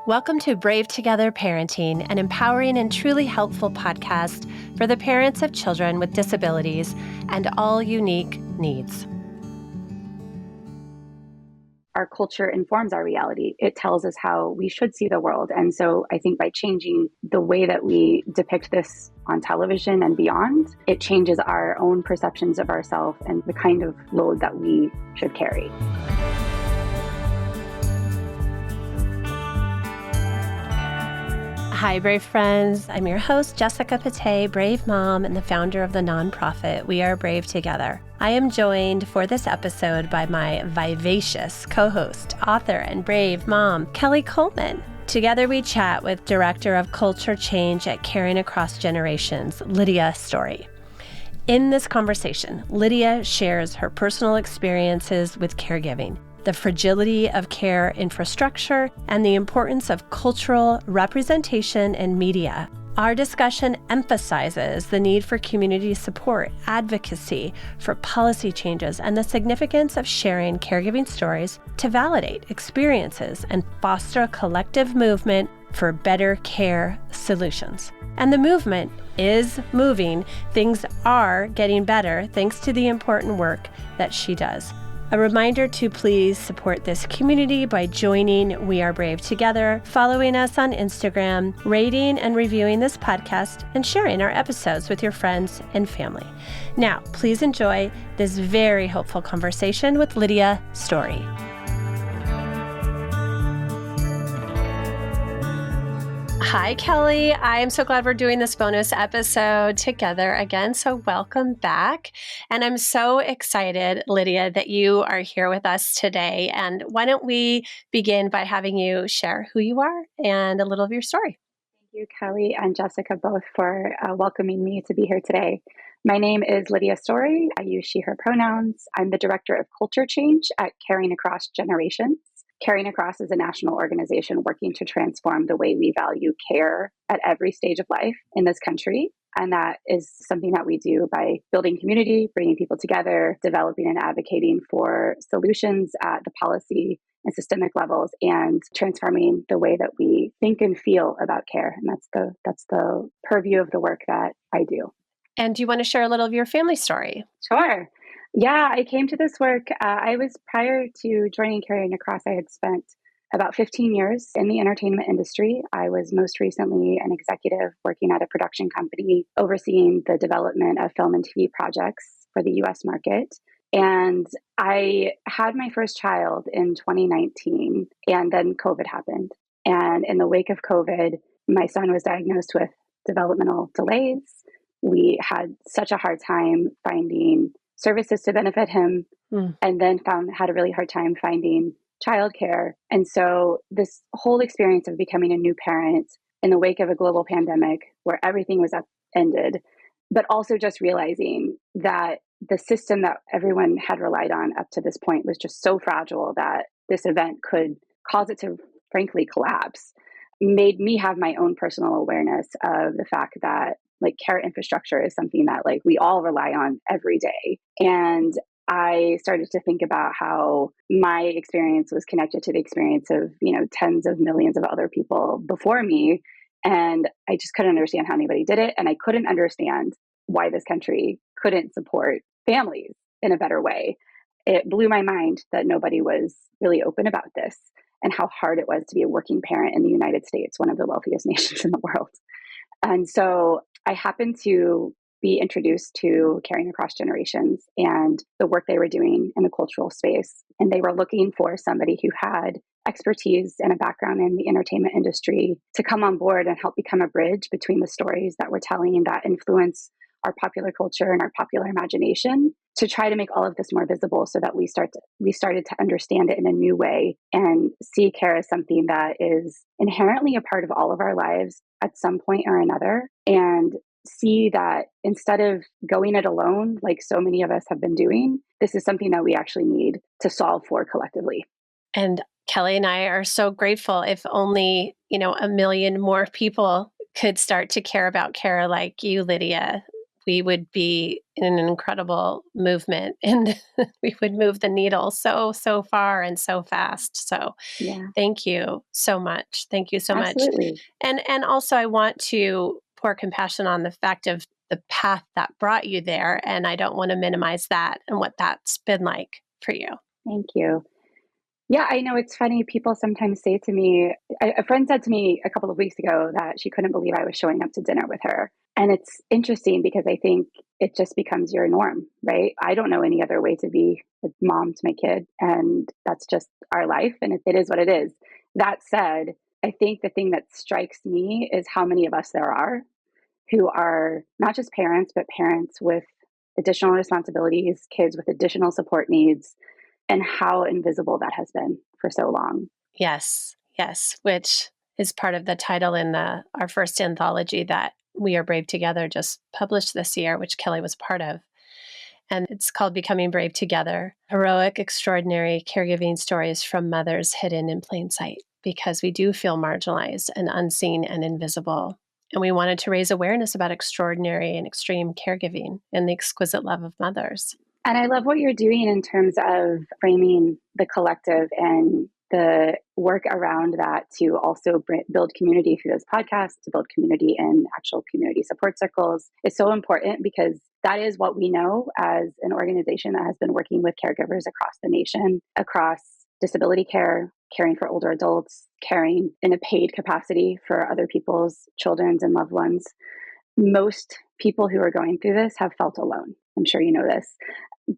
Welcome to Brave Together Parenting, an empowering and truly helpful podcast for the parents of children with disabilities and all unique needs. Our culture informs our reality. It tells us how we should see the world. And so I think by changing the way that we depict this on television and beyond, it changes our own perceptions of ourselves and the kind of load that we should carry. Hi, Brave friends. I'm your host, Jessica Patay, Brave mom and the founder of the nonprofit We Are Brave Together. I am joined for this episode by my vivacious co-host, author, and brave mom, Kelley Coleman. Together we chat with Director of Culture Change at Caring Across Generations, Lydia Storie. In this conversation, Lydia shares her personal experiences with caregiving, the fragility of care infrastructure, and the importance of cultural representation in media. Our discussion emphasizes the need for community support, advocacy for policy changes, and the significance of sharing caregiving stories to validate experiences and foster a collective movement for better care solutions. And the movement is moving. Things are getting better thanks to the important work that she does. A reminder to please support this community by joining We Are Brave Together, following us on Instagram, rating and reviewing this podcast, and sharing our episodes with your friends and family. Now, please enjoy this very hopeful conversation with Lydia Storie. Hi, Kelley. I am so glad we're doing this bonus episode together again. So welcome back. And I'm so excited, Lydia, that you are here with us today. And why don't we begin by having you share who you are and a little of your story. Thank you, Kelley and Jessica, both for welcoming me to be here today. My name is Lydia Storie. I use she, her pronouns. I'm the Director of Culture Change at Caring Across Generations. Caring Across is a national organization working to transform the way we value care at every stage of life in this country. And that is something that we do by building community, bringing people together, developing and advocating for solutions at the policy and systemic levels, and transforming the way that we think and feel about care. And that's the purview of the work that I do. And do you want to share a little of your family story? Sure. Yeah, I came to this work. Prior to joining Caring Across, I had spent about 15 years in the entertainment industry. I was most recently an executive working at a production company, overseeing the development of film and TV projects for the US market. And I had my first child in 2019, and then COVID happened. And in the wake of COVID, my son was diagnosed with developmental delays. We had such a hard time finding services to benefit him, and then had a really hard time finding childcare. And so this whole experience of becoming a new parent in the wake of a global pandemic where everything was upended, but also just realizing that the system that everyone had relied on up to this point was just so fragile that this event could cause it to frankly collapse, made me have my own personal awareness of the fact that care infrastructure is something that we all rely on every day. And I started to think about how my experience was connected to the experience of, tens of millions of other people before me. And I just couldn't understand how anybody did it. And I couldn't understand why this country couldn't support families in a better way. It blew my mind that nobody was really open about this and how hard it was to be a working parent in the United States, one of the wealthiest nations in the world. And so I happened to be introduced to Caring Across Generations and the work they were doing in the cultural space. And they were looking for somebody who had expertise and a background in the entertainment industry to come on board and help become a bridge between the stories that we're telling that influence our popular culture and our popular imagination, to try to make all of this more visible so that we started to understand it in a new way and see care as something that is inherently a part of all of our lives at some point or another, and see that instead of going it alone, like so many of us have been doing, this is something that we actually need to solve for collectively. And Kelley and I are so grateful if only, 1 million more people could start to care about care like you, Lydia. we would be in an incredible movement and we would move the needle so, so far and so fast. So Yeah, thank you so much. Thank you so much. absolutely. And also I want to pour compassion on the fact of the path that brought you there. And I don't want to minimize that and what that's been like for you. Thank you. Yeah, I know it's funny. People sometimes say to me, a friend said to me a couple of weeks ago that she couldn't believe I was showing up to dinner with her. And it's interesting because I think it just becomes your norm, right? I don't know any other way to be a mom to my kid. And that's just our life. And it is what it is. That said, I think the thing that strikes me is how many of us there are who are not just parents, but parents with additional responsibilities, kids with additional support needs, and how invisible that has been for so long. Yes, yes, which is part of the title in our first anthology that We Are Brave Together just published this year, which Kelley was part of. And it's called Becoming Brave Together, Heroic, Extraordinary Caregiving Stories from Mothers Hidden in Plain Sight, because we do feel marginalized and unseen and invisible. And we wanted to raise awareness about extraordinary and extreme caregiving and the exquisite love of mothers. And I love what you're doing in terms of framing the collective and the work around that to also build community through this podcast, to build community in actual community support circles is so important because that is what we know as an organization that has been working with caregivers across the nation, across disability care, caring for older adults, caring in a paid capacity for other people's children and loved ones. Most people who are going through this have felt alone. I'm sure you know this.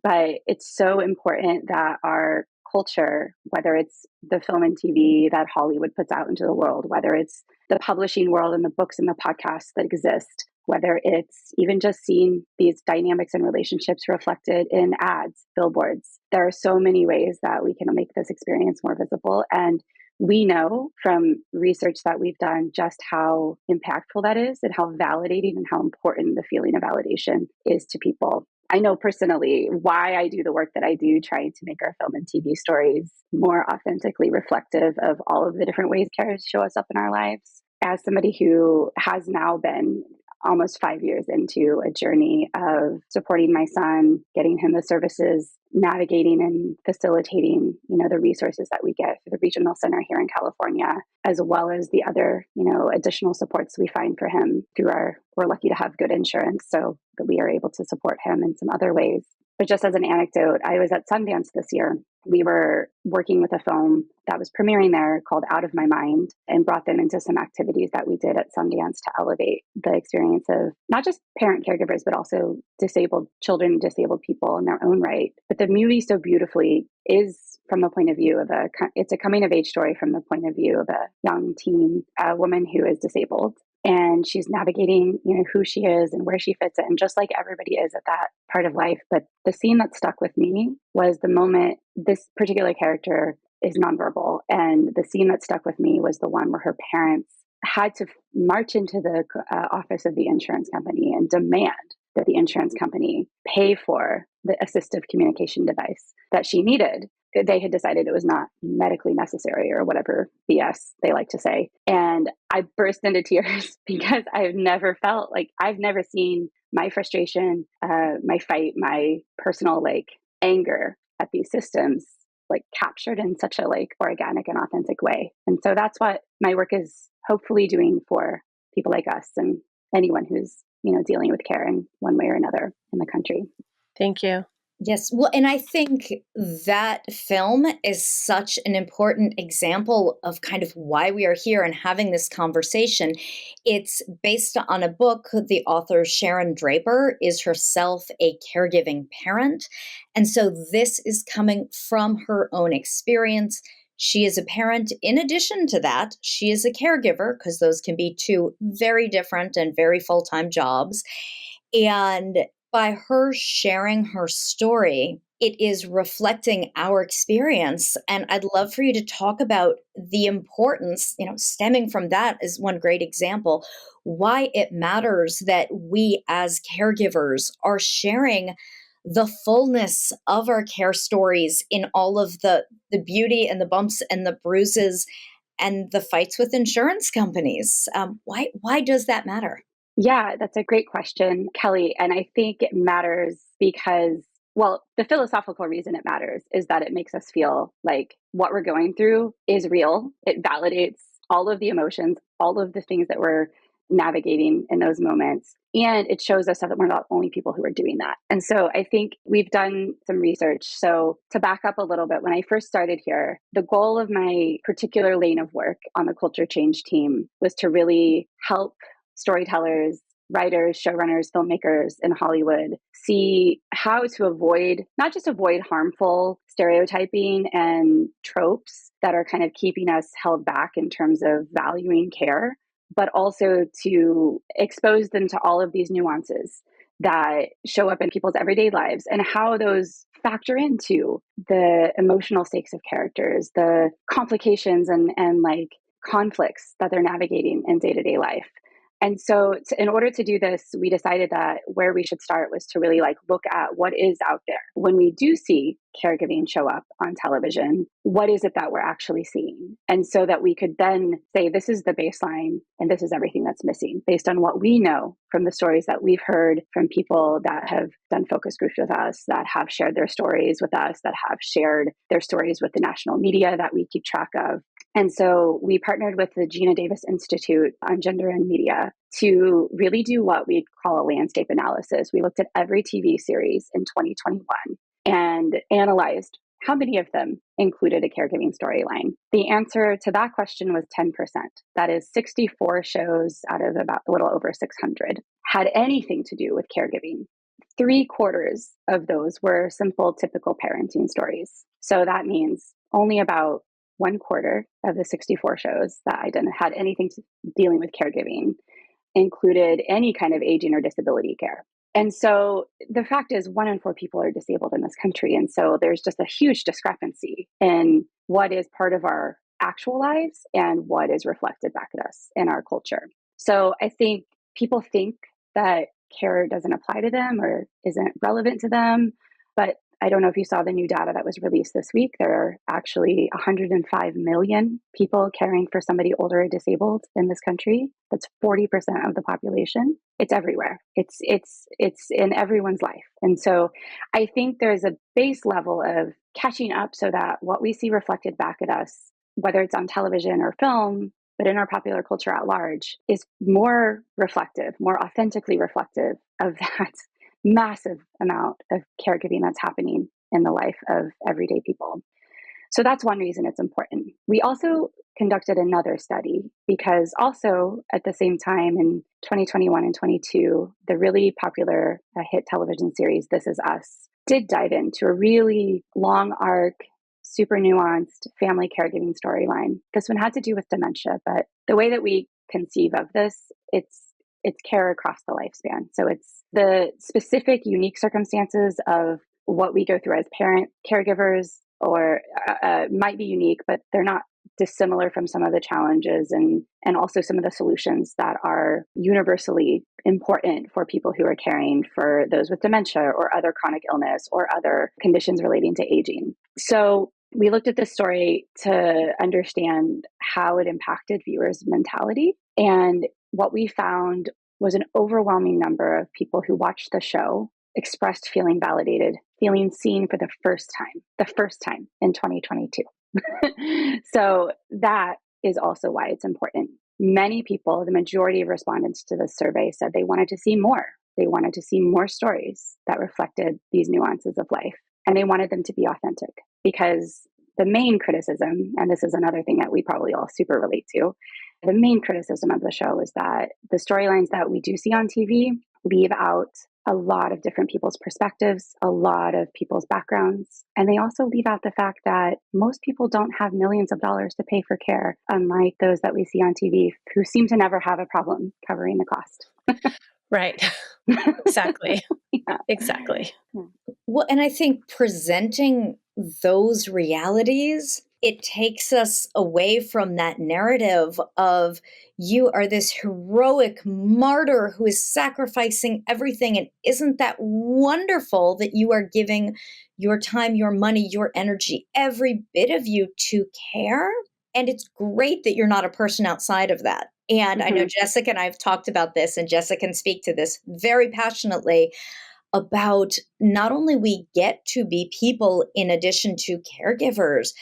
But it's so important that our culture, whether it's the film and TV that Hollywood puts out into the world, whether it's the publishing world and the books and the podcasts that exist, whether it's even just seeing these dynamics and relationships reflected in ads, billboards, there are so many ways that we can make this experience more visible. And we know from research that we've done just how impactful that is and how validating and how important the feeling of validation is to people. I know personally why I do the work that I do, trying to make our film and TV stories more authentically reflective of all of the different ways carers show us up in our lives. As somebody who has now been almost 5 years into a journey of supporting my son, getting him the services, navigating and facilitating, the resources that we get through the regional center here in California, as well as the other, additional supports we find for him we're lucky to have good insurance so that we are able to support him in some other ways. But just as an anecdote, I was at Sundance this year. We were working with a film that was premiering there called Out of My Mind and brought them into some activities that we did at Sundance to elevate the experience of not just parent caregivers, but also disabled children, disabled people in their own right. But the movie so beautifully is from the point of view of it's a coming of age story from the point of view of a young teen, a woman who is disabled. And she's navigating, who she is and where she fits in, just like everybody is at that part of life. But the scene that stuck with me was the moment this particular character is nonverbal. And the scene that stuck with me was the one where her parents had to march into the office of the insurance company and demand that the insurance company pay for the assistive communication device that she needed. They had decided it was not medically necessary or whatever BS they like to say. And I burst into tears because I've never seen my frustration, my fight, my personal anger at these systems captured in such a organic and authentic way. And so that's what my work is hopefully doing for people like us and anyone who's, dealing with care in one way or another in the country. Thank you. Yes. Well, and I think that film is such an important example of kind of why we are here and having this conversation. It's based on a book. The author, Sharon Draper, is herself a caregiving parent. And so this is coming from her own experience. She is a parent. In addition to that, she is a caregiver, because those can be two very different and very full-time jobs. And by her sharing her story, it is reflecting our experience. And I'd love for you to talk about the importance, stemming from that is one great example, why it matters that we as caregivers are sharing the fullness of our care stories in all of the beauty and the bumps and the bruises and the fights with insurance companies. Why does that matter? Yeah, that's a great question, Kelley. And I think it matters because, well, the philosophical reason it matters is that it makes us feel like what we're going through is real. It validates all of the emotions, all of the things that we're navigating in those moments. And it shows us that we're not the only people who are doing that. And so I think we've done some research. So to back up a little bit, when I first started here, the goal of my particular lane of work on the culture change team was to really help storytellers, writers, showrunners, filmmakers in Hollywood see how to avoid, not just avoid harmful stereotyping and tropes that are kind of keeping us held back in terms of valuing care, but also to expose them to all of these nuances that show up in people's everyday lives and how those factor into the emotional stakes of characters, the complications and like conflicts that they're navigating in day-to-day life. And so in order to do this, we decided that where we should start was to really like look at what is out there. When we do see caregiving show up on television, what is it that we're actually seeing? And so that we could then say, this is the baseline and this is everything that's missing based on what we know from the stories that we've heard from people that have done focus groups with us, that have shared their stories with us, that have shared their stories with the national media that we keep track of. And so we partnered with the Gina Davis Institute on Gender and Media to really do what we call a landscape analysis. We looked at every TV series in 2021 and analyzed how many of them included a caregiving storyline. The answer to that question was 10%. That is 64 shows out of about a little over 600 had anything to do with caregiving. 3/4 of those were simple, typical parenting stories. So that means only about 1/4 of the 64 shows that had anything dealing with caregiving included any kind of aging or disability care. And so the fact is 1 in 4 people are disabled in this country. And so there's just a huge discrepancy in what is part of our actual lives and what is reflected back at us in our culture. So I think people think that care doesn't apply to them or isn't relevant to them, but I don't know if you saw the new data that was released this week. There are actually 105 million people caring for somebody older or disabled in this country. That's 40% of the population. It's everywhere. It's in everyone's life. And so I think there's a base level of catching up so that what we see reflected back at us, whether it's on television or film, but in our popular culture at large, is more reflective, more authentically reflective of that massive amount of caregiving that's happening in the life of everyday people. So that's one reason it's important. We also conducted another study because also at the same time in 2021 and 22, the really popular hit television series, This Is Us, did dive into a really long arc, super nuanced family caregiving storyline. This one had to do with dementia, but the way that we conceive of this, it's care across the lifespan. So it's the specific unique circumstances of what we go through as parent caregivers, or might be unique, but they're not dissimilar from some of the challenges and also some of the solutions that are universally important for people who are caring for those with dementia or other chronic illness or other conditions relating to aging. So we looked at this story to understand how it impacted viewers' mentality. And what we found was an overwhelming number of people who watched the show expressed feeling validated, feeling seen for the first time in 2022. So that is also why it's important. Many people, the majority of respondents to this survey, said they wanted to see more. They wanted to see more stories that reflected these nuances of life. And they wanted them to be authentic because the main criticism, and this is another thing that we probably all super relate to, the main criticism of the show is that the storylines that we do see on TV leave out a lot of different people's perspectives, a lot of people's backgrounds. And they also leave out the fact that most people don't have millions of dollars to pay for care, unlike those that we see on TV who seem to never have a problem covering the cost. Right. Exactly. Yeah. Exactly. Yeah. Well, and I think presenting those realities, it takes us away from that narrative of you are this heroic martyr who is sacrificing everything. And isn't that wonderful that you are giving your time, your money, your energy, every bit of you to care? And it's great that you're not a person outside of that. And I know Jessica and I have talked about this, and Jessica can speak to this very passionately about not only we get to be people in addition to caregivers,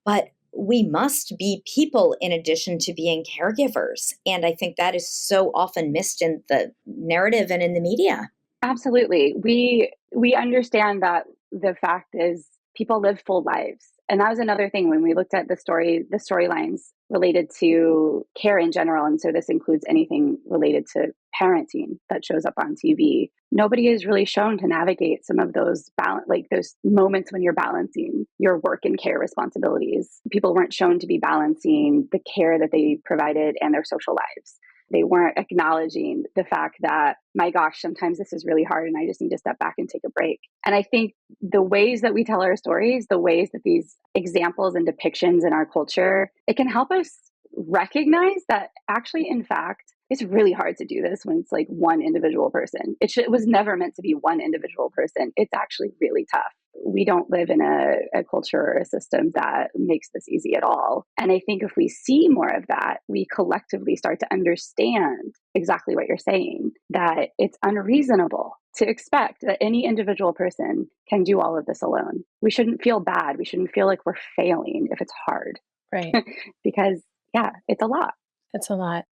but we must be people in addition to being caregivers. And I think that is so often missed in the narrative and in the media. Absolutely. We understand that the fact is people live full lives. And that was another thing when we looked at the storylines related to care in general. And so this includes anything related to parenting that shows up on TV. Nobody is really shown to navigate some of those those moments when you're balancing your work and care responsibilities. People weren't shown to be balancing the care that they provided and their social lives. They weren't acknowledging the fact that, my gosh, sometimes this is really hard and I just need to step back and take a break. And I think the ways that we tell our stories, the ways that these examples and depictions in our culture, it can help us recognize that actually, in fact, it's really hard to do this when it's like one individual person. It was never meant to be one individual person. It's actually really tough. We don't live in a culture or a system that makes this easy at all. And I think if we see more of that, we collectively start to understand exactly what you're saying, that it's unreasonable to expect that any individual person can do all of this alone. We shouldn't feel bad. We shouldn't feel like we're failing if it's hard. Right. Because, yeah, it's a lot. It's a lot.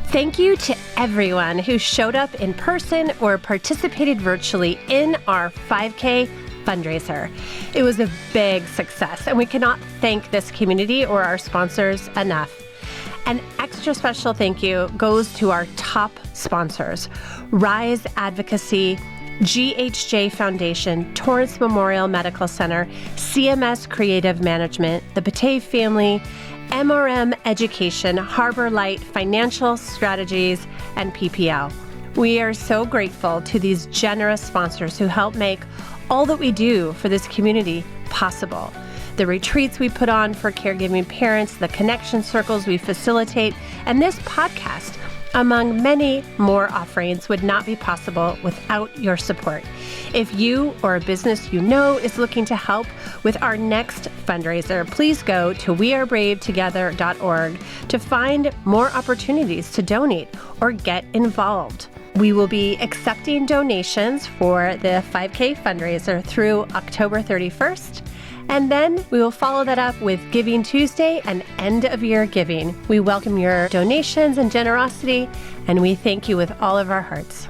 Thank you to everyone who showed up in person or participated virtually in our 5K fundraiser. It was a big success, and we cannot thank this community or our sponsors enough. An extra special thank you goes to our top sponsors: Rise Advocacy, GHJ Foundation, Torrance Memorial Medical Center, CMS Creative Management, the Patay family, MRM Education, Harbor Light Financial Strategies, and PPL. We are so grateful to these generous sponsors who help make all that we do for this community possible. The retreats we put on for caregiving parents, the connection circles we facilitate, and this podcast, among many more offerings, would not be possible without your support. If you or a business you know is looking to help with our next fundraiser, please go to wearebravetogether.org to find more opportunities to donate or get involved. We will be accepting donations for the 5K fundraiser through October 31st. And then we will follow that up with Giving Tuesday and end of year giving. We welcome your donations and generosity, and we thank you with all of our hearts.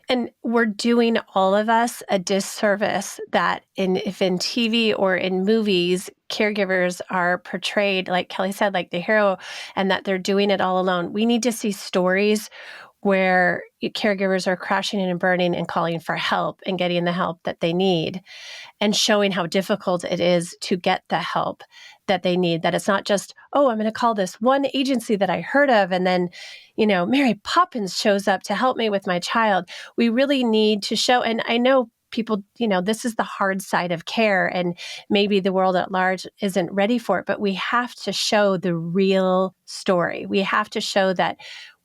And we're doing all of us a disservice that if in TV or in movies, caregivers are portrayed, like Kelley said, like the hero, and that they're doing it all alone. We need to see stories where caregivers are crashing and burning and calling for help and getting the help that they need, and showing how difficult it is to get the help that they need. That it's not just, oh, I'm going to call this one agency that I heard of, and then, Mary Poppins shows up to help me with my child. We really need to show, and I know people, this is the hard side of care, and maybe the world at large isn't ready for it, but we have to show the real story. We have to show that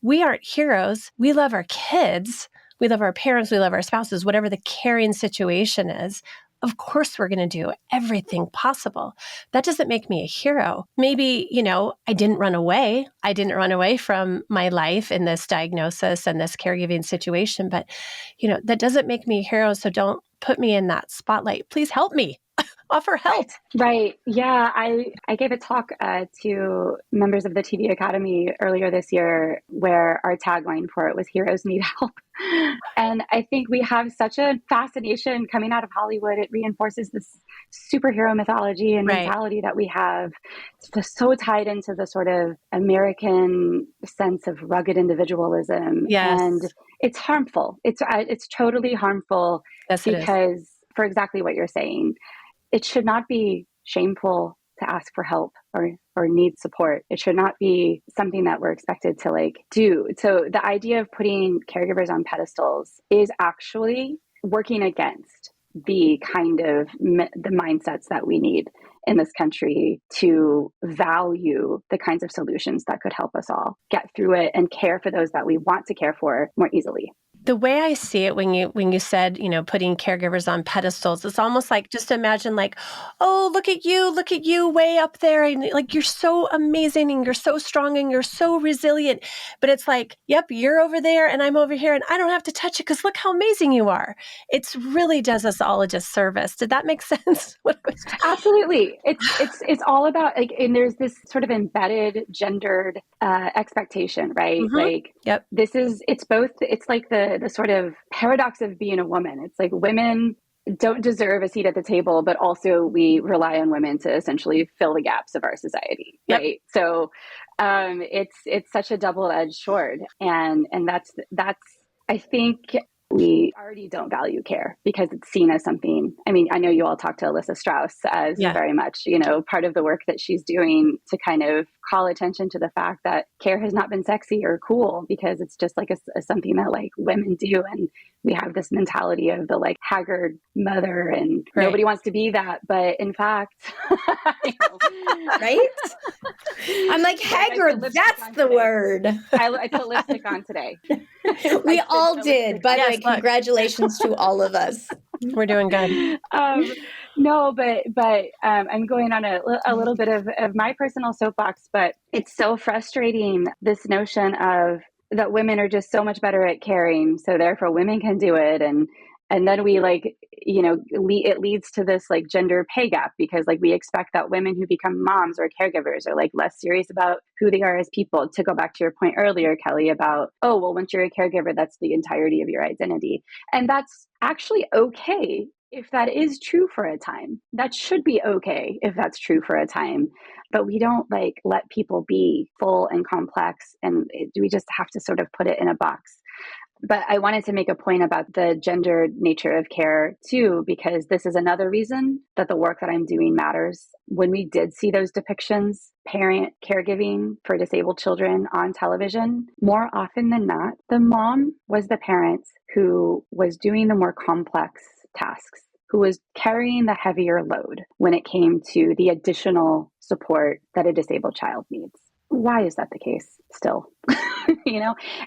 we aren't heroes. We love our kids. We love our parents. We love our spouses, whatever the caring situation is. Of course, we're going to do everything possible. That doesn't make me a hero. Maybe, I didn't run away. I didn't run away from my life in this diagnosis and this caregiving situation. But, that doesn't make me a hero. So don't put me in that spotlight. Please help me. Offer help. Right. Yeah. I gave a talk to members of the TV Academy earlier this year where our tagline for it was "Heroes Need Help." And I think we have such a fascination coming out of Hollywood. It reinforces this superhero mythology and mentality that we have. It's just so tied into the sort of American sense of rugged individualism. Yes. And it's harmful. It's totally harmful. Yes, because for exactly what you're saying, it should not be shameful to ask for help or need support. It should not be something that we're expected to do. So the idea of putting caregivers on pedestals is actually working against the kind of the mindsets that we need in this country to value the kinds of solutions that could help us all get through it and care for those that we want to care for more easily. The way I see it when you said, putting caregivers on pedestals, it's almost like, just imagine like, oh, look at you way up there. And like, you're so amazing and you're so strong and you're so resilient. But it's like, yep, you're over there and I'm over here and I don't have to touch it because look how amazing you are. It really does us all a disservice. Did that make sense? Absolutely. It's all about like, and there's this sort of embedded gendered expectation, right? Mm-hmm. Like, yep. It's like the sort of paradox of being a woman. It's like women don't deserve a seat at the table, but also we rely on women to essentially fill the gaps of our society, Yep. right? So it's such a double-edged sword, and that's I think we already don't value care because it's seen as something. I mean, I know you all talk to Alyssa Strauss as very much, part of the work that she's doing to kind of call attention to the fact that care has not been sexy or cool because it's just like a something that like women do. And we have this mentality of the like haggard mother and nobody wants to be that. But in fact, right? I'm like, haggard, that's the word. I put lipstick on today. We all did. By the way, congratulations to all of us. We're doing good. No, but I'm going on a little bit of my personal soapbox, but it's so frustrating, this notion of that women are just so much better at caring, so therefore women can do it. And then we like, it leads to this like gender pay gap because like we expect that women who become moms or caregivers are like less serious about who they are as people. To go back to your point earlier, Kelley, about, oh, well, once you're a caregiver, that's the entirety of your identity. And that's actually okay if that is true for a time. That should be okay if that's true for a time. But we don't like let people be full and complex, and we just have to sort of put it in a box. But I wanted to make a point about the gendered nature of care too, because this is another reason that the work that I'm doing matters. When we did see those depictions, parent caregiving for disabled children on television, more often than not, the mom was the parent who was doing the more complex tasks, who was carrying the heavier load when it came to the additional support that a disabled child needs. Why is that the case still?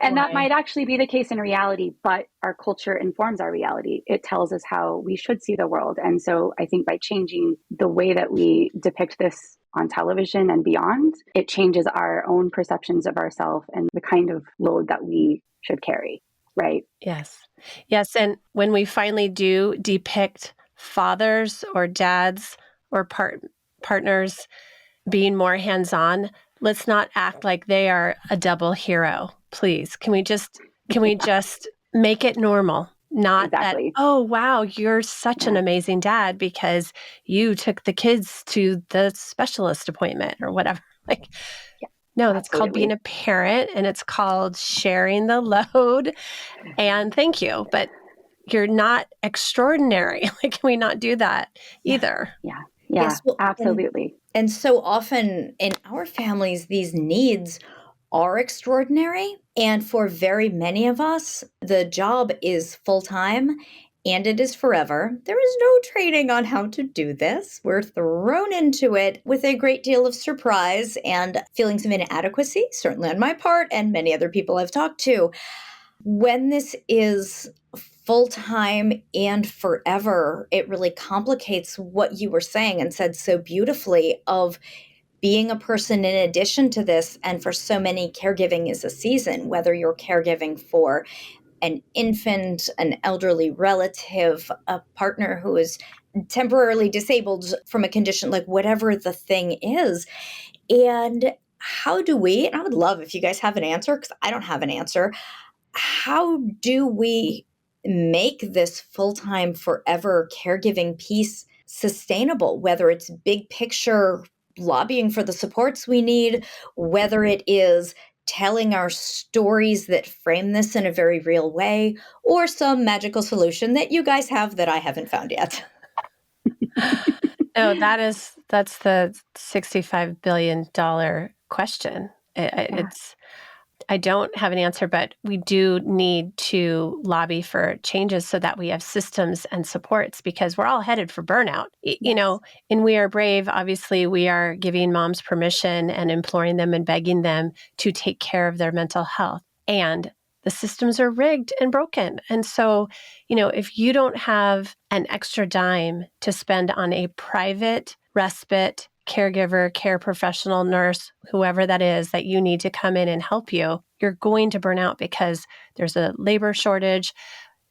And that might actually be the case in reality, but our culture informs our reality. It tells us how we should see the world. And so I think by changing the way that we depict this on television and beyond, it changes our own perceptions of ourselves and the kind of load that we should carry, right? Yes. And when we finally do depict fathers or dads or partners being more hands-on, let's not act like they are a double hero, please. Can we just make it normal? Not that, oh, wow, you're such an amazing dad because you took the kids to the specialist appointment or whatever. No, that's called being a parent, and it's called sharing the load. And thank you, but you're not extraordinary. Can we not do that either? Yeah, yes, well, absolutely. And so often in our families, these needs are extraordinary. And for very many of us, the job is full-time and it is forever. There is no training on how to do this. We're thrown into it with a great deal of surprise and feelings of inadequacy, certainly on my part and many other people I've talked to. When this is full-time and forever, it really complicates what you were saying and said so beautifully of being a person in addition to this. And for so many, caregiving is a season, whether you're caregiving for an infant, an elderly relative, a partner who is temporarily disabled from a condition, like whatever the thing is. And how do we, and I would love if you guys have an answer, because I don't have an answer, how do we make this full-time forever caregiving piece sustainable, whether it's big picture lobbying for the supports we need, whether it is telling our stories that frame this in a very real way, or some magical solution that you guys have that I haven't found yet? No, that's the $65 billion question. I don't have an answer, but we do need to lobby for changes so that we have systems and supports, because we're all headed for burnout. Yes. In We Are Brave, obviously we are giving moms permission and imploring them and begging them to take care of their mental health. And the systems are rigged and broken. And so, if you don't have an extra dime to spend on a private respite caregiver, care professional, nurse, whoever that is that you need to come in and help you, you're going to burn out because there's a labor shortage.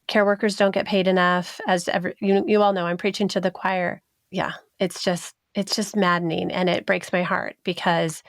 Care workers don't get paid enough. You all know, I'm preaching to the choir. Yeah, it's just maddening, and it breaks my heart because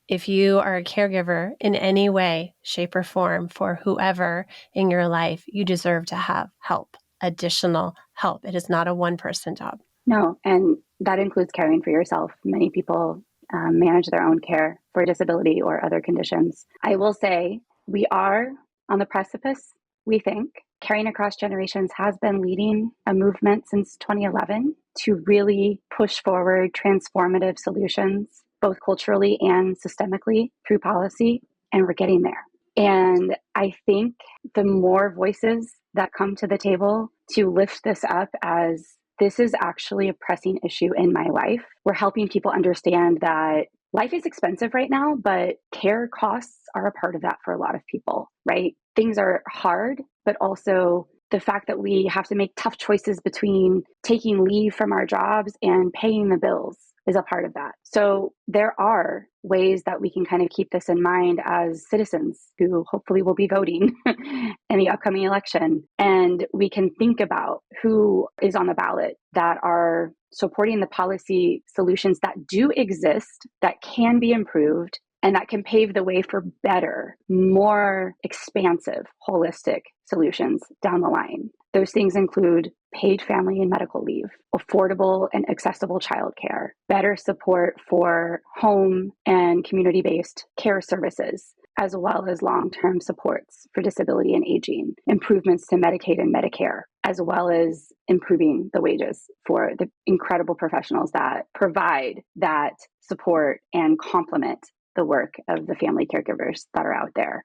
if you are a caregiver in any way, shape, or form for whoever in your life, you deserve to have help, additional help. It is not a one-person job. No, and that includes caring for yourself. Many people manage their own care for disability or other conditions. I will say we are on the precipice, we think. Caring Across Generations has been leading a movement since 2011 to really push forward transformative solutions, both culturally and systemically through policy, and we're getting there. And I think the more voices that come to the table to lift this up as this is actually a pressing issue in my life, we're helping people understand that life is expensive right now, but care costs are a part of that for a lot of people, right? Things are hard, but also the fact that we have to make tough choices between taking leave from our jobs and paying the bills is a part of that. So there are ways that we can kind of keep this in mind as citizens who hopefully will be voting in the upcoming election. And we can think about who is on the ballot that are supporting the policy solutions that do exist, that can be improved, and that can pave the way for better, more expansive, holistic solutions down the line. Those things include paid family and medical leave, affordable and accessible childcare, better support for home and community-based care services, as well as long-term supports for disability and aging, improvements to Medicaid and Medicare, as well as improving the wages for the incredible professionals that provide that support and complement the work of the family caregivers that are out there.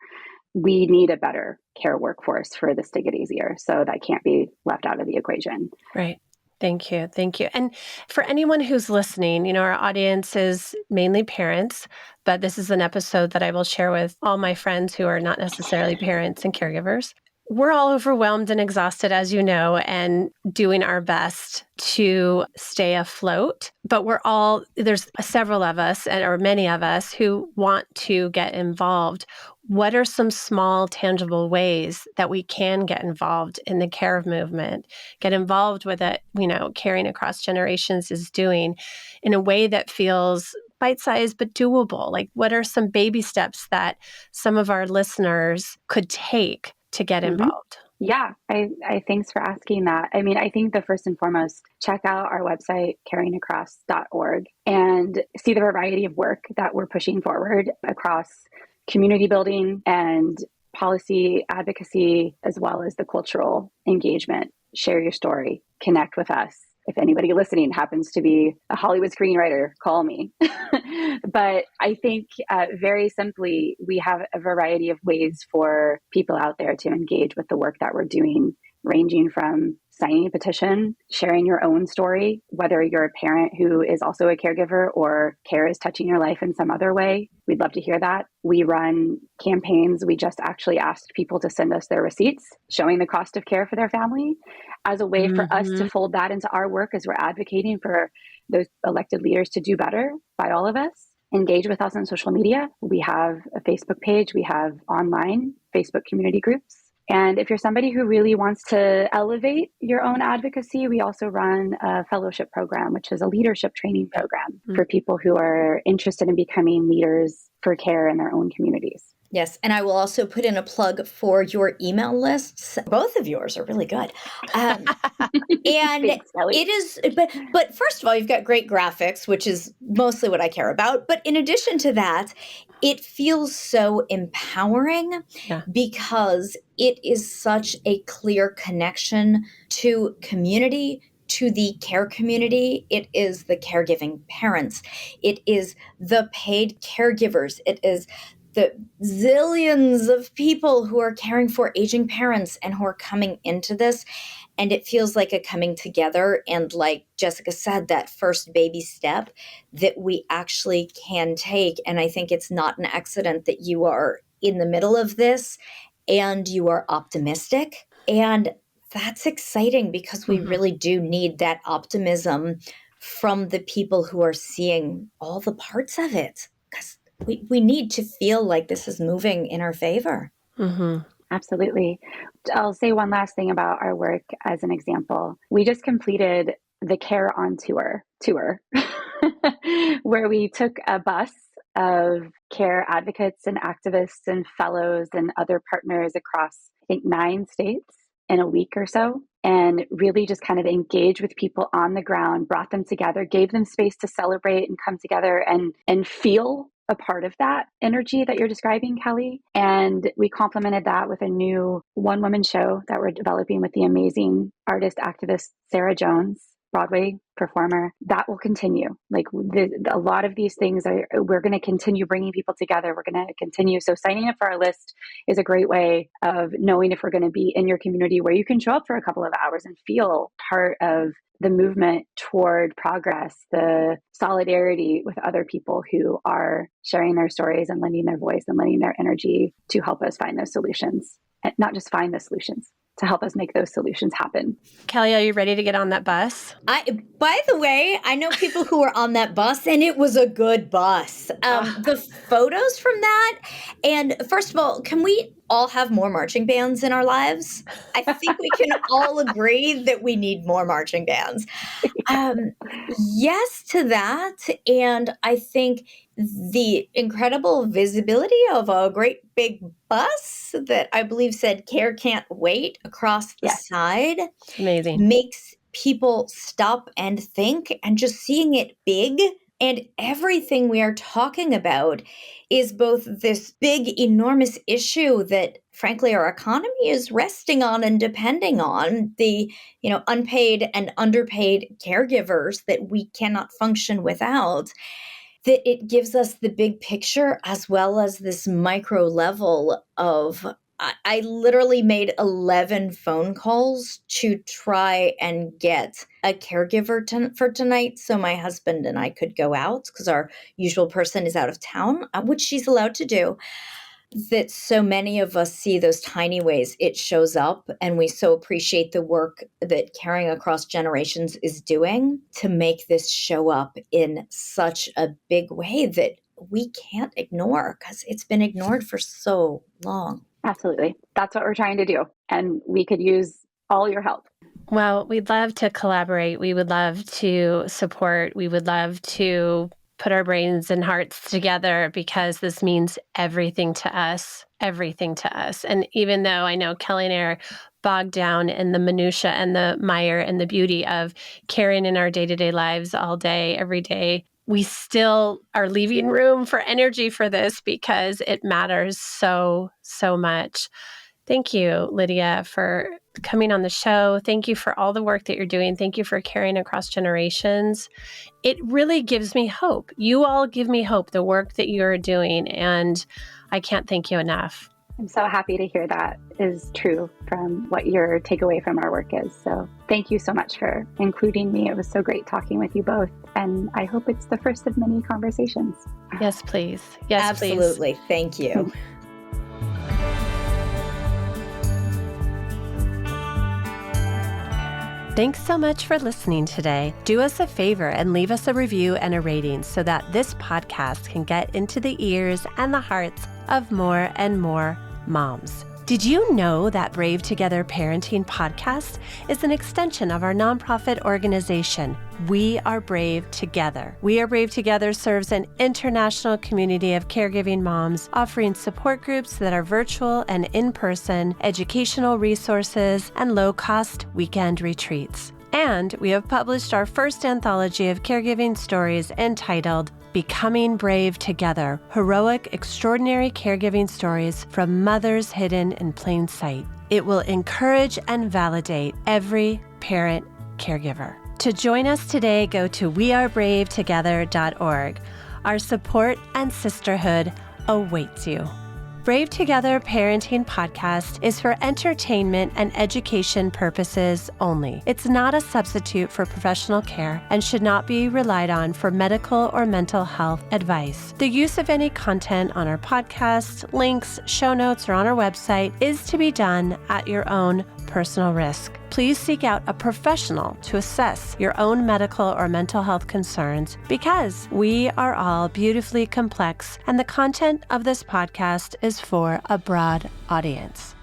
We need a better care workforce for this to get easier. So that can't be left out of the equation. Right. Thank you. Thank you. And for anyone who's listening, our audience is mainly parents, but this is an episode that I will share with all my friends who are not necessarily parents and caregivers. We're all overwhelmed and exhausted, as you know, and doing our best to stay afloat. But there's several of us, or many of us, who want to get involved. What are some small, tangible ways that we can get involved in the care movement, get involved with it, Caring Across Generations is doing in a way that feels bite-sized but doable? Like, what are some baby steps that some of our listeners could take to get involved? Yeah, I thanks for asking that. I mean, I think the first and foremost, check out our website, caringacross.org, and see the variety of work that we're pushing forward across community building and policy advocacy, as well as the cultural engagement. Share your story, connect with us. If anybody listening happens to be a Hollywood screenwriter, call me. But I think very simply, we have a variety of ways for people out there to engage with the work that we're doing, ranging from signing a petition, sharing your own story, whether you're a parent who is also a caregiver or care is touching your life in some other way. We'd love to hear that. We run campaigns. We just actually asked people to send us their receipts showing the cost of care for their family as a way for us to fold that into our work as we're advocating for those elected leaders to do better by all of us. Engage with us on social media. We have a Facebook page. We have online Facebook community groups. And if you're somebody who really wants to elevate your own advocacy, we also run a fellowship program, which is a leadership training program for people who are interested in becoming leaders for care in their own communities. Yes, and I will also put in a plug for your email lists. Both of yours are really good. And Thanks, Kelley. it is, but first of all, you've got great graphics, which is mostly what I care about. But in addition to that, it feels so empowering because it is such a clear connection to community, to the care community. It is the caregiving parents. It is the paid caregivers. It is the zillions of people who are caring for aging parents and who are coming into this. And it feels like a coming together. And like Jessica said, that first baby step that we actually can take. And I think it's not an accident that you are in the middle of this and you are optimistic. And that's exciting because we really do need that optimism from the people who are seeing all the parts of it, because we need to feel like this is moving in our favor. Absolutely. I'll say one last thing about our work as an example. We just completed the Care on Tour where we took a bus of care advocates and activists and fellows and other partners across, I think, 9 states in a week or so, and really just kind of engaged with people on the ground, brought them together, gave them space to celebrate and come together and feel a part of that energy that you're describing, Kelley. And we complemented that with a new one-woman show that we're developing with the amazing artist activist Sarah Jones, Broadway performer. That will continue. Like a lot of these things we're going to continue bringing people together. We're going to continue. So signing up for our list is a great way of knowing if we're going to be in your community, where you can show up for a couple of hours and feel part of the movement toward progress, the solidarity with other people who are sharing their stories and lending their voice and lending their energy to help us find those solutions. And not just find the solutions, to help us make those solutions happen. Kelley, are you ready to get on that bus? By the way, I know people who were on that bus, and it was a good bus. The photos from that, and first of all, can we all have more marching bands in our lives? I think we can all agree that we need more marching bands. Yes to that, and I think the incredible visibility of a great big bus that I believe said "Care Can't Wait" across the side. Amazing. Makes people stop and think, and just seeing it big. And everything we are talking about is both this big, enormous issue that, frankly, our economy is resting on and depending on, the unpaid and underpaid caregivers that we cannot function without. That it gives us the big picture as well as this micro level of, I literally made 11 phone calls to try and get a caregiver for tonight so my husband and I could go out, because our usual person is out of town, which she's allowed to do. That so many of us see those tiny ways it shows up, and we so appreciate the work that Caring Across Generations is doing to make this show up in such a big way that we can't ignore, because it's been ignored for so long. Absolutely. That's what we're trying to do. And we could use all your help. Well, we'd love to collaborate. We would love to support. We would love to put our brains and hearts together, because this means everything to us. And even though I know Kelley and I are bogged down in the minutia and the mire and the beauty of caring in our day-to-day lives all day, every day, we still are leaving room for energy for this, because it matters so, so much. Thank you, Lydia, for coming on the show. Thank you for all the work that you're doing. Thank you for Caring Across Generations. It really gives me hope. You all give me hope, the work that you're doing, and I can't thank you enough. I'm so happy to hear that is true from what your takeaway from our work is. So thank you so much for including me. It was so great talking with you both. And I hope it's the first of many conversations. Yes, please. Yes, absolutely. Please. Thank you. Thanks so much for listening today. Do us a favor and leave us a review and a rating so that this podcast can get into the ears and the hearts of more and more moms. Did you know that Brave Together Parenting Podcast is an extension of our nonprofit organization, We Are Brave Together? We Are Brave Together serves an international community of caregiving moms, offering support groups that are virtual and in-person, educational resources, and low-cost weekend retreats. And we have published our first anthology of caregiving stories entitled Becoming Brave Together, Heroic, Extraordinary Caregiving Stories from Mothers Hidden in Plain Sight. It will encourage and validate every parent caregiver. To join us today, go to wearebravetogether.org. Our support and sisterhood awaits you. Brave Together Parenting Podcast is for entertainment and education purposes only. It's not a substitute for professional care and should not be relied on for medical or mental health advice. The use of any content on our podcast, links, show notes, or on our website is to be done at your own personal risk. Please seek out a professional to assess your own medical or mental health concerns because we are all beautifully complex and the content of this podcast is for a broad audience.